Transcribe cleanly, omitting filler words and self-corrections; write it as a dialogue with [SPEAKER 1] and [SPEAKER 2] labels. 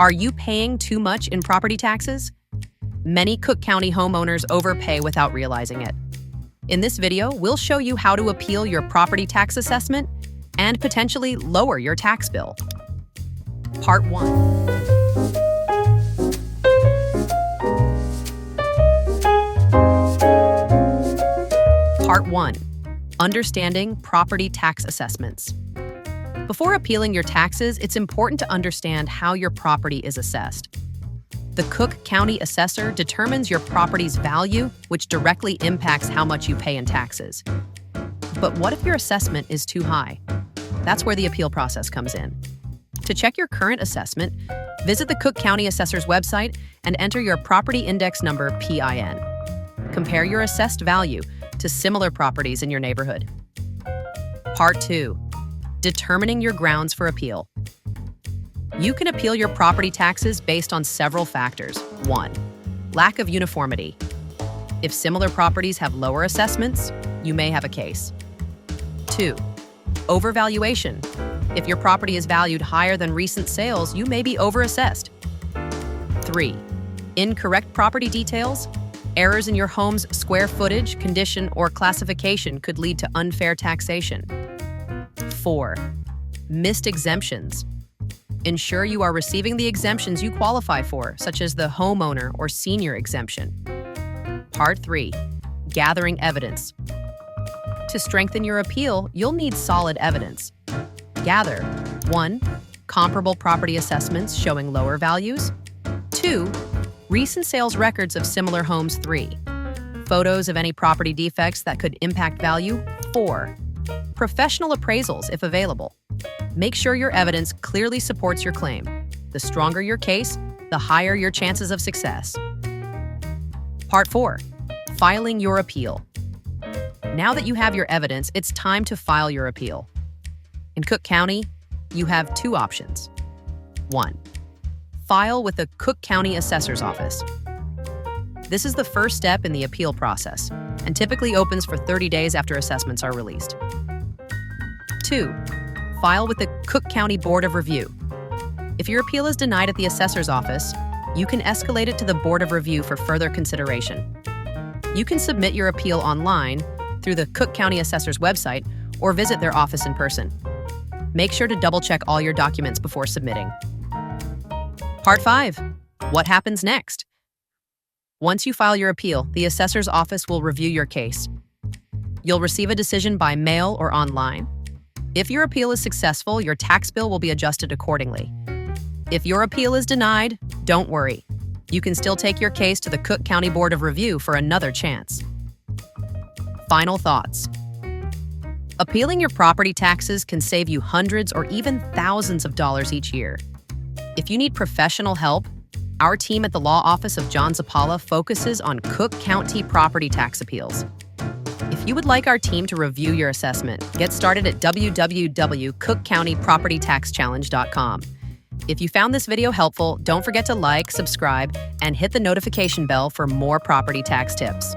[SPEAKER 1] Are you paying too much in property taxes? Many Cook County homeowners overpay without realizing it. In this video, we'll show you how to appeal your property tax assessment and potentially lower your tax bill. Part 1. Part 1. Understanding property tax assessments. Before appealing your taxes, it's important to understand how your property is assessed. The Cook County assessor determines your property's value, which directly impacts how much you pay in taxes. But what if your assessment is too high? That's where the appeal process comes in. To check your current assessment, visit the Cook County assessor's website and enter your property index number PIN. Compare your assessed value to similar properties in your neighborhood. Part 2. Determining your grounds for appeal. You can appeal your property taxes based on several factors. 1. Lack of uniformity. If similar properties have lower assessments, you may have a case. 2. Overvaluation. If your property is valued higher than recent sales, you may be overassessed. 3. Incorrect property details. Errors in your home's square footage, condition, or classification could lead to unfair taxation. 4. Missed exemptions. Ensure you are receiving the exemptions you qualify for, such as the homeowner or senior exemption. Part 3. Gathering evidence. To strengthen your appeal, you'll need solid evidence. Gather 1. Comparable property assessments showing lower values. 2. Recent sales records of similar homes. 3. Photos of any property defects that could impact value. 4. Professional appraisals if available. Make sure your evidence clearly supports your claim. The stronger your case, the higher your chances of success. Part 4. Filing your appeal. Now that you have your evidence, it's time to file your appeal. In Cook County, you have 2 options. 1. File with the Cook County Assessor's Office. This is the first step in the appeal process and typically opens for 30 days after assessments are released. 2. File with the Cook County Board of Review. If your appeal is denied at the assessor's office, you can escalate it to the Board of Review for further consideration. You can submit your appeal online through the Cook County Assessor's website or visit their office in person. Make sure to double-check all your documents before submitting. Part 5. What happens next? Once you file your appeal, the assessor's office will review your case. You'll receive a decision by mail or online. If your appeal is successful, your tax bill will be adjusted accordingly. If your appeal is denied, don't worry. You can still take your case to the Cook County Board of Review for another chance. Final thoughts. Appealing your property taxes can save you hundreds or even thousands of dollars each year. If you need professional help, our team at the Law Office of John Zapala focuses on Cook County property tax appeals. If you would like our team to review your assessment, get started at www.cookcountypropertytaxchallenge.com. If you found this video helpful, don't forget to like, subscribe, and hit the notification bell for more property tax tips.